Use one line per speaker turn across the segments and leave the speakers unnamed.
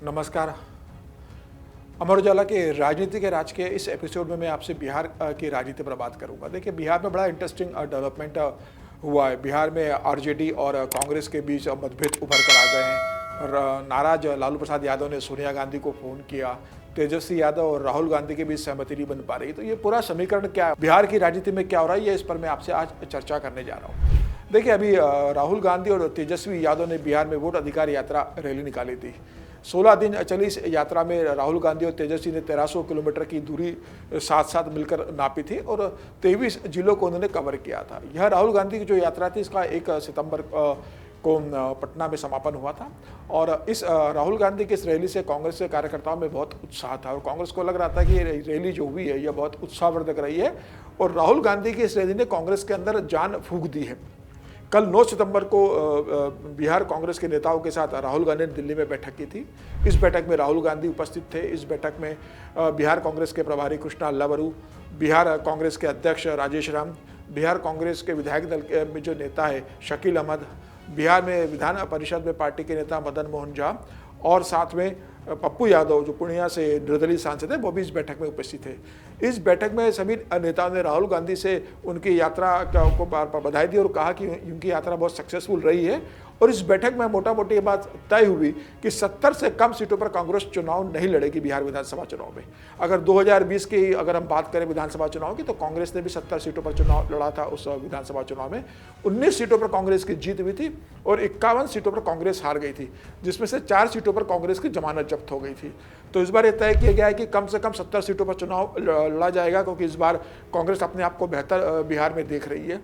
नमस्कार। अमर उजाला के राजनीति के राज के इस एपिसोड में मैं आपसे बिहार की राजनीति पर बात करूंगा। देखिए, बिहार में बड़ा इंटरेस्टिंग डेवलपमेंट हुआ है। बिहार में आरजेडी और कांग्रेस के बीच मतभेद उभर कर आ गए हैं। और नाराज लालू प्रसाद यादव ने सोनिया गांधी को फोन किया। तेजस्वी यादव और राहुल गांधी के बीच सहमति नहीं बन पा रही। तो ये पूरा समीकरण क्या है, बिहार की राजनीति में क्या हो रहा है, ये इस पर मैं आपसे आज चर्चा करने जा रहा हूँ। देखिए, अभी राहुल गांधी और तेजस्वी यादव ने बिहार में वोट अधिकार यात्रा रैली निकाली थी। 16 दिन चली इस यात्रा में राहुल गांधी और तेजस्वी ने 1300 किलोमीटर की दूरी साथ साथ मिलकर नापी थी और 23 जिलों को उन्होंने कवर किया था। यह राहुल गांधी की जो यात्रा थी, इसका 1 सितंबर को पटना में समापन हुआ था। और इस राहुल गांधी की इस रैली से कांग्रेस के कार्यकर्ताओं में बहुत उत्साह था और कांग्रेस को लग रहा था कि ये रैली जो हुई है यह बहुत उत्साहवर्धक रही है और राहुल गांधी की इस रैली ने कांग्रेस के अंदर जान फूंक दी है। कल 9 सितंबर को बिहार कांग्रेस के नेताओं के साथ राहुल गांधी ने दिल्ली में बैठक की थी। इस बैठक में राहुल गांधी उपस्थित थे। इस बैठक में बिहार कांग्रेस के प्रभारी कृष्णा अल्लावरू, बिहार कांग्रेस के अध्यक्ष राजेश राम, बिहार कांग्रेस के विधायक दल में जो नेता है शकील अहमद, बिहार में विधान परिषद में पार्टी के नेता मदन मोहन झा और साथ में पप्पू यादव जो पूर्णिया से निर्दलीय सांसद है, वो भी इस बैठक में उपस्थित थे। इस बैठक में सभी नेताओं ने राहुल गांधी से उनकी यात्रा को बार बार बधाई दी और कहा कि उनकी यात्रा बहुत सक्सेसफुल रही है। और इस बैठक में मोटा मोटी ये बात तय हुई कि 70 से कम सीटों पर कांग्रेस चुनाव नहीं लड़ेगी बिहार विधानसभा चुनाव में। अगर 2020 की अगर हम बात करें विधानसभा चुनाव की, तो कांग्रेस ने भी 70 सीटों पर चुनाव लड़ा था। उस विधानसभा चुनाव में 19 सीटों पर कांग्रेस की जीत हुई थी और 51 सीटों पर कांग्रेस हार गई थी, जिसमें से 4 सीटों पर कांग्रेस की जमानत जब्त हो गई थी। तो इस बार यह तय किया गया है कि कम से कम 70 सीटों पर चुनाव लड़ा जाएगा, क्योंकि इस बार कांग्रेस अपने आप को बेहतर बिहार में देख रही है।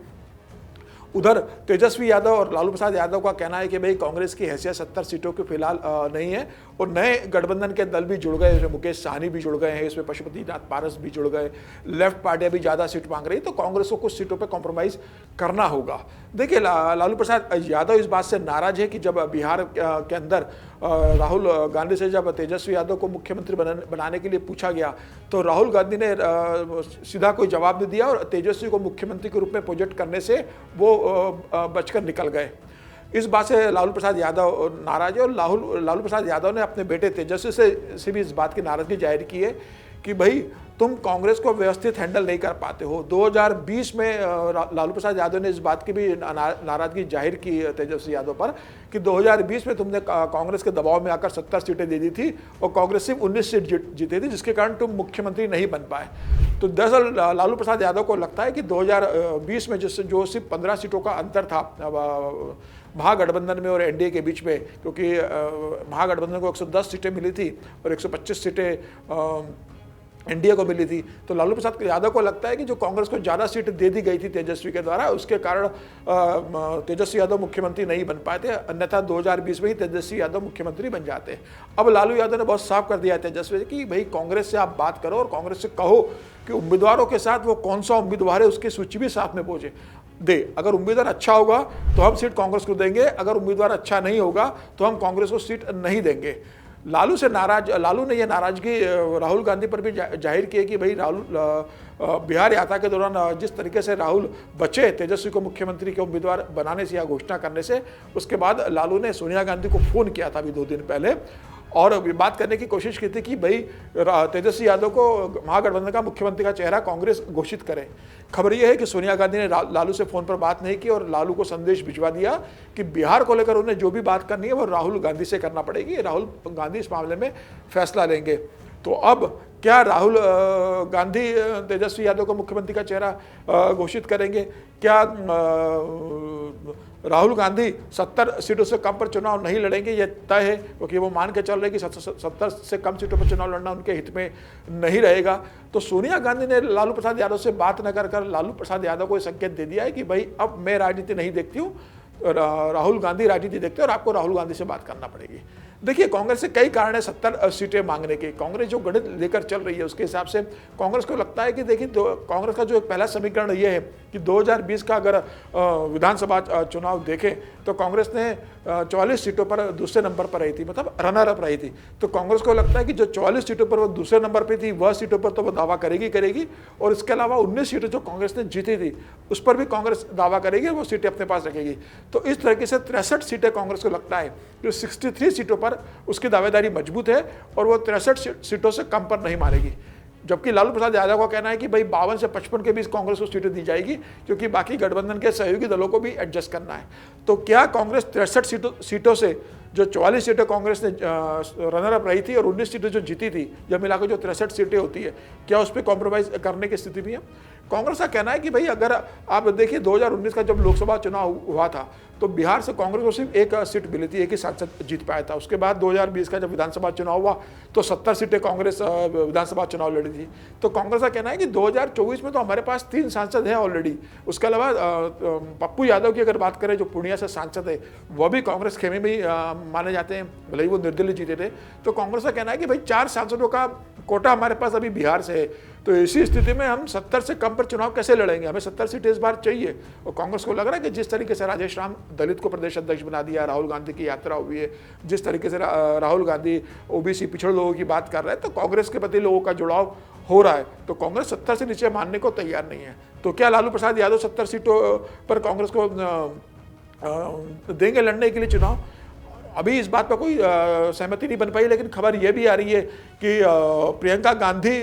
उधर तेजस्वी यादव और लालू प्रसाद यादव का कहना है कि भाई कांग्रेस की हैसियत 70 सीटों की फिलहाल नहीं है और नए गठबंधन के दल भी जुड़ गए। मुकेश साहनी भी जुड़ गए हैं, इसमें पशुपतिनाथ पारस भी जुड़ गए। लेफ्ट पार्टियां भी ज़्यादा सीट मांग रही, तो कांग्रेस को कुछ सीटों पर कॉम्प्रोमाइज़ करना होगा। देखिए, लालू प्रसाद यादव इस बात से नाराज है कि जब बिहार के अंदर राहुल गांधी से जब तेजस्वी यादव को मुख्यमंत्री बनाने के लिए पूछा गया, तो राहुल गांधी ने सीधा कोई जवाब नहीं दिया और तेजस्वी को मुख्यमंत्री के रूप में प्रोजेक्ट करने से वो बचकर निकल गए। इस बात से लालू प्रसाद यादव नाराज है और लालू प्रसाद यादव ने अपने बेटे तेजस्वी से भी इस बात की नाराजगी जाहिर की है कि भाई तुम कांग्रेस को व्यवस्थित हैंडल नहीं कर पाते हो। 2020 में लालू प्रसाद यादव ने इस बात की भी नाराजगी जाहिर की तेजस्वी यादव पर कि 2020 में तुमने कांग्रेस के दबाव में आकर 70 सीटें दे दी थी और कांग्रेस सिर्फ 19 सीट जीती थी, जिसके कारण तुम मुख्यमंत्री नहीं बन पाए। तो दरअसल लालू प्रसाद यादव को लगता है कि 2020 में जो सिर्फ 15 सीटों का अंतर था महागठबंधन में और एनडीए के बीच में, क्योंकि महागठबंधन को 110 सीटें मिली थी और 125 सीटें एनडीए को मिली थी। तो लालू प्रसाद यादव को लगता है कि जो कांग्रेस को ज़्यादा सीट दे दी गई थी तेजस्वी के द्वारा, उसके कारण तेजस्वी यादव मुख्यमंत्री नहीं बन पाए थे, अन्यथा 2020 में ही तेजस्वी यादव मुख्यमंत्री बन जाते। अब लालू यादव ने बहुत साफ कर दिया है तेजस्वी कि भाई कांग्रेस से आप बात करो और कांग्रेस से कहो कि उम्मीदवारों के साथ वो कौन सा उम्मीदवार है उसकी सूची भी साथ में पहुंचे दे। अगर उम्मीदवार अच्छा होगा तो हम सीट कांग्रेस को देंगे, अगर उम्मीदवार अच्छा नहीं होगा तो हम कांग्रेस को सीट नहीं देंगे। लालू ने यह नाराजगी राहुल गांधी पर भी जाहिर की है कि भाई बिहार यात्रा के दौरान जिस तरीके से राहुल बचे तेजस्वी को मुख्यमंत्री के उम्मीदवार बनाने से या घोषणा करने से, उसके बाद लालू ने सोनिया गांधी को फोन किया था अभी 2 दिन पहले और बात करने की कोशिश की थी कि भाई तेजस्वी यादव को महागठबंधन का मुख्यमंत्री का चेहरा कांग्रेस घोषित करे। खबर यह है कि सोनिया गांधी ने लालू से फोन पर बात नहीं की और लालू को संदेश भिजवा दिया कि बिहार को लेकर उन्हें जो भी बात करनी है वो राहुल गांधी से करना पड़ेगी। राहुल गांधी इस मामले में फैसला लेंगे। तो अब क्या राहुल गांधी तेजस्वी यादव को मुख्यमंत्री का चेहरा घोषित करेंगे? क्या राहुल गांधी 70 सीटों से कम पर चुनाव नहीं लड़ेंगे? ये तय है, क्योंकि वो मान के चल रहे कि 70 से कम सीटों पर चुनाव लड़ना उनके हित में नहीं रहेगा। तो सोनिया गांधी ने लालू प्रसाद यादव से बात न कर लालू प्रसाद यादव को संकेत दे दिया है कि भाई अब मैं राजनीति नहीं देखती हूँ, राहुल गांधी राजनीति देखते हैं और आपको राहुल गांधी से बात करना पड़ेगी। देखिए, कांग्रेस से कई कारण है 70 सीटें मांगने के। कांग्रेस जो गणित लेकर चल रही है उसके हिसाब से कांग्रेस को लगता है कि देखिए कांग्रेस का जो पहला समीकरण ये है कि 2020 का अगर विधानसभा चुनाव देखें तो कांग्रेस ने 44 सीटों पर दूसरे नंबर पर रही थी, मतलब रनर अप रही थी। तो कांग्रेस को लगता है कि जो 44 सीटों पर वो दूसरे नंबर पर थी वह सीटों पर तो वो दावा करेगी और इसके अलावा 19 सीटें जो कांग्रेस ने जीती थी उस पर भी कांग्रेस दावा करेगी, वो सीटें अपने पास रखेगी। तो इस तरीके से 63 सीटें कांग्रेस को लगता है जो 63 सीटों पर पर उसकी दावेदारी मजबूत है और वो 63 सीटों से कम पर नहीं मानेगी। जबकि लालू प्रसाद यादव का कहना है कि भाई 52 से 55 के बीच कांग्रेस को सीटें दी जाएगी, क्योंकि बाकी गठबंधन के सहयोगी दलों को भी एडजस्ट करना है। तो क्या कांग्रेस 63 सीटों से, जो 44 सीटें कांग्रेस ने रनर अप रही थी और 19 सीटें जो जीती थी, जब मिलाकर जो 63 सीटें होती है, क्या उस पर कॉम्प्रोमाइज करने की स्थिति भी है? कांग्रेस का कहना है कि भाई अगर आप देखिए 2019 का जब लोकसभा चुनाव हुआ था तो बिहार से कांग्रेस को सिर्फ एक सीट मिली थी, एक ही सांसद जीत पाया था। उसके बाद 2020 का जब विधानसभा चुनाव हुआ तो 70 सीटें कांग्रेस विधानसभा चुनाव लड़ी थी। तो कांग्रेस का कहना है कि 2024 में तो हमारे पास 3 सांसद हैं ऑलरेडी। उसके अलावा पप्पू यादव की अगर बात करें, जो पूर्णिया से सांसद है, वह भी कांग्रेस खेमे में माने जाते हैं, भले ही वो निर्दलीय जीते थे। तो कांग्रेस का कहना है कि भाई 4 सांसदों का कोटा हमारे पास अभी बिहार से है, तो इसी स्थिति में हम 70 से कम पर चुनाव कैसे लड़ेंगे? हमें 70 सीटें इस बार चाहिए। और कांग्रेस को लग रहा है कि जिस तरीके से राजेश राम दलित को प्रदेश अध्यक्ष बना दिया, राहुल गांधी की यात्रा हुई है, जिस तरीके से राहुल गांधी ओबीसी पिछड़े लोगों की बात कर रहे हैं, तो कांग्रेस के प्रति लोगों का जुड़ाव हो रहा है। तो कांग्रेस 70 से नीचे मानने को तैयार नहीं है। तो क्या लालू प्रसाद यादव 70 सीटों पर कांग्रेस को देंगे लड़ने के लिए चुनाव? अभी इस बात पर कोई सहमति नहीं बन पाई, लेकिन खबर यह भी आ रही है कि प्रियंका गांधी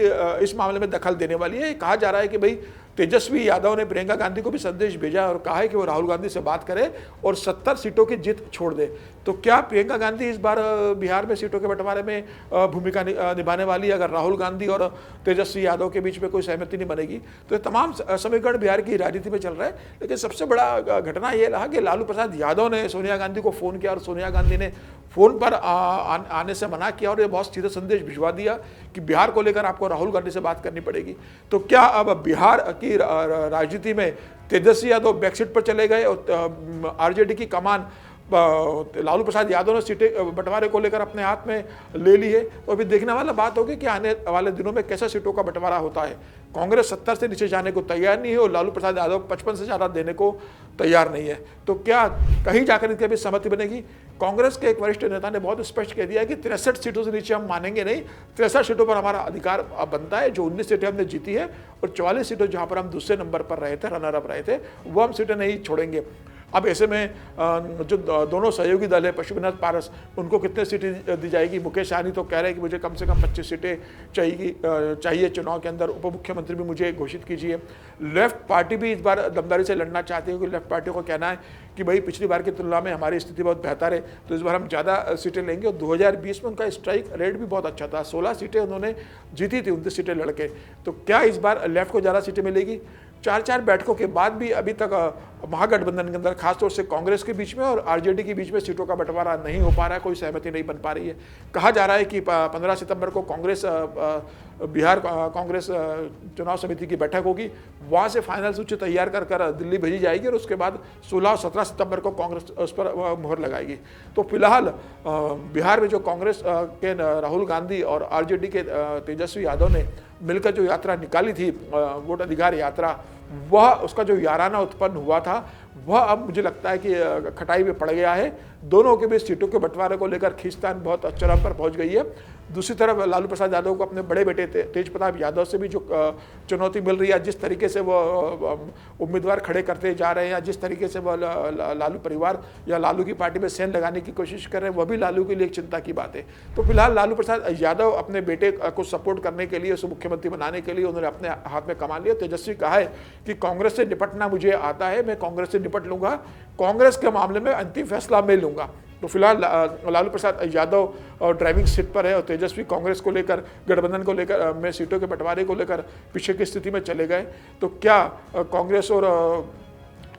इस मामले में दखल देने वाली है। कहा जा रहा है कि भाई तेजस्वी यादव ने प्रियंका गांधी को भी संदेश भेजा और कहा है कि वो राहुल गांधी से बात करे और 70 सीटों की जीत छोड़ दे। तो क्या प्रियंका गांधी इस बार बिहार में सीटों के बंटवारे में भूमिका निभाने वाली है? अगर राहुल गांधी और तेजस्वी यादव के बीच में कोई सहमति नहीं बनेगी तो ये तमाम समीकरण बिहार की राजनीति में चल रहा है। लेकिन सबसे बड़ा घटना ये रहा कि लालू प्रसाद यादव ने सोनिया गांधी को फ़ोन किया और सोनिया गांधी ने फ़ोन पर आने से मना किया और ये बहुत सीधा संदेश भिजवा दिया कि बिहार को लेकर आपको राहुल गांधी से बात करनी पड़ेगी। तो क्या अब बिहार की राजनीति में तेजस्वी यादव बैकसीट पर चले गए और आरजेडी की कमान लालू प्रसाद यादव ने सीटें बंटवारे को लेकर अपने हाथ में ले ली है? तो अभी देखने वाला बात होगी कि आने वाले दिनों में कैसा सीटों का बंटवारा होता है। कांग्रेस 70 से नीचे जाने को तैयार नहीं है और लालू प्रसाद यादव 55 से ज़्यादा देने को तैयार नहीं है। तो क्या कहीं जाकर इनके बीच सहमति बनेगी? कांग्रेस के एक वरिष्ठ नेता ने बहुत स्पष्ट कह दिया है कि 63 सीटों से नीचे हम मानेंगे नहीं। 63 सीटों पर हमारा अधिकार बनता है। जो 19 सीटें हमने जीती है और 44 सीटों जहाँ पर हम दूसरे नंबर पर रहे थे, रनर अप रहे थे, वो हम सीटें नहीं छोड़ेंगे। अब ऐसे में जो दोनों सहयोगी दल है, पशुपतिनाथ पारस, उनको कितने सीटें दी जाएगी? मुकेश सहनी तो कह रहे हैं कि मुझे कम से कम 25 सीटें चाहिए चुनाव के अंदर। उप मुख्यमंत्री भी मुझे घोषित कीजिए। लेफ्ट पार्टी भी इस बार दमदारी से लड़ना चाहती है, क्योंकि लेफ्ट पार्टी को कहना है कि भाई पिछली बार की तुलना में हमारी स्थिति बहुत बेहतर है, तो इस बार हम ज़्यादा सीटें लेंगे। और 2020 में उनका स्ट्राइक रेट भी बहुत अच्छा था, 16 सीटें उन्होंने जीती थी, 29 सीटें लड़के। तो क्या इस बार लेफ्ट को ज़्यादा सीटें मिलेगी? 4 बैठकों के बाद भी अभी तक महागठबंधन के अंदर खासतौर से कांग्रेस के बीच में और आरजेडी के बीच में सीटों का बंटवारा नहीं हो पा रहा है, कोई सहमति नहीं बन पा रही है। कहा जा रहा है कि 15 सितंबर को कांग्रेस बिहार कांग्रेस चुनाव समिति की बैठक होगी, वहाँ से फाइनल सूची तैयार कर दिल्ली भेजी जाएगी और उसके बाद 16 और 17 सितंबर को कांग्रेस उस पर मुहर लगाएगी। तो फिलहाल बिहार में जो कांग्रेस के राहुल गांधी और आरजेडी के तेजस्वी यादव ने मिलकर जो यात्रा निकाली थी, वोट अधिकार यात्रा, वह उसका जो याराना उत्पन्न हुआ था वह अब मुझे लगता है कि खटाई में पड़ गया है। दोनों के बीच सीटों के बंटवारे को लेकर खींचतान बहुत चरम पर पहुंच गई है। दूसरी तरफ लालू प्रसाद यादव को अपने बड़े बेटे तेज प्रताप यादव से भी जो चुनौती मिल रही है, जिस तरीके से वो उम्मीदवार खड़े करते जा रहे हैं, जिस तरीके से वह लालू परिवार या लालू की पार्टी में सेंध लगाने की कोशिश कर रहे हैं, वह भी लालू के लिए एक चिंता की बात है। तो फिलहाल लालू प्रसाद यादव अपने बेटे को सपोर्ट करने के लिए, उसे मुख्यमंत्री बनाने के लिए उन्होंने अपने हाथ में कमा लिया। तेजस्वी कहा है कि कांग्रेस से निपटना मुझे आता है, मैं कांग्रेस से निपट लूंगा, कांग्रेस के मामले में अंतिम फैसला मैं लूंगा। तो फिलहाल लालू प्रसाद यादव ड्राइविंग सीट पर है और तेजस्वी कांग्रेस को लेकर, गठबंधन को लेकर में सीटों के बंटवारे को लेकर पीछे की स्थिति में चले गए। तो क्या कांग्रेस और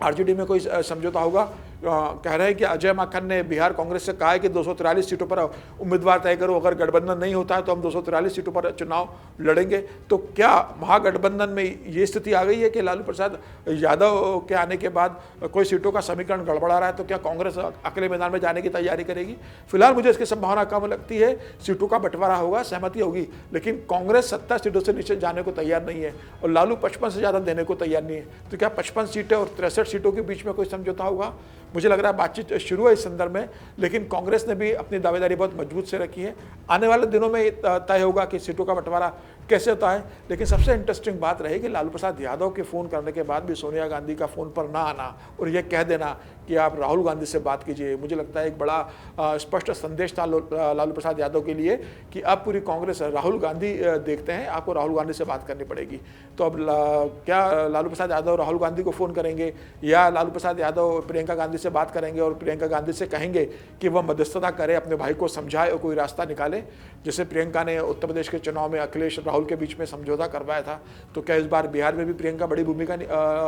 आरजेडी में कोई समझौता होगा? कह रहे हैं कि अजय माकन ने बिहार कांग्रेस से कहा है कि 243 सीटों पर उम्मीदवार तय करो, अगर गठबंधन नहीं होता है तो हम 243 सीटों पर चुनाव लड़ेंगे। तो क्या महागठबंधन में ये स्थिति आ गई है कि लालू प्रसाद यादव के आने के बाद कोई सीटों का समीकरण गड़बड़ा रहा है? तो क्या कांग्रेस अकेले मैदान में जाने की तैयारी करेगी? फिलहाल मुझे इसकी संभावना कम लगती है। सीटों का बंटवारा होगा, सहमति होगी, लेकिन कांग्रेस 70 सीटों से नीचे जाने को तैयार नहीं है और लालू 55 से ज़्यादा देने को तैयार नहीं है। तो क्या 55 सीटें और 63 सीटों के बीच में कोई समझौता होगा? मुझे लग रहा है बातचीत शुरू है इस संदर्भ में, लेकिन कांग्रेस ने भी अपनी दावेदारी बहुत मजबूत से रखी है। आने वाले दिनों में तय होगा कि सीटों का बंटवारा कैसे होता है। लेकिन सबसे इंटरेस्टिंग बात रहेगी लालू प्रसाद यादव के फ़ोन करने के बाद भी सोनिया गांधी का फ़ोन पर ना आना और यह कह देना कि आप राहुल गांधी से बात कीजिए। मुझे लगता है एक बड़ा स्पष्ट संदेश था लालू प्रसाद यादव के लिए कि अब पूरी कांग्रेस राहुल गांधी देखते हैं, आपको राहुल गांधी से बात करनी पड़ेगी। तो अब क्या लालू प्रसाद यादव राहुल गांधी को फ़ोन करेंगे या लालू प्रसाद यादव प्रियंका गांधी से बात करेंगे और प्रियंका गांधी से कहेंगे कि वह मध्यस्थता करे, अपने भाई को समझाए और कोई रास्ता निकाले, जैसे प्रियंका ने उत्तर प्रदेश के चुनाव में अखिलेश राहुल के बीच में समझौता करवाया था। तो क्या इस बार बिहार में भी प्रियंका बड़ी भूमिका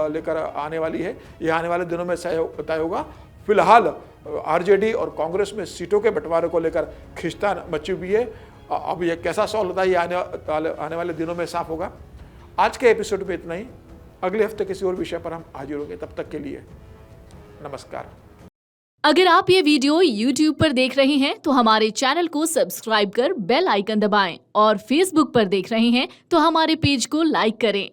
लेकर आने वाली है? यह आने वाले दिनों में तय होगा। फिलहाल आरजेडी और कांग्रेस में सीटों के बंटवारे को लेकर खींचतान मची हुई है। अब यह कैसा सॉल्व होता है, ये आने वाले दिनों में साफ होगा। आज के एपिसोड में इतना ही। अगले हफ्ते किसी और विषय पर हम हाजिर होंगे। तब तक के लिए नमस्कार।
अगर आप ये वीडियो YouTube पर देख रहे हैं तो हमारे चैनल को सब्सक्राइब कर बेल आइकन दबाएं और Facebook पर देख रहे हैं तो हमारे पेज को लाइक करें।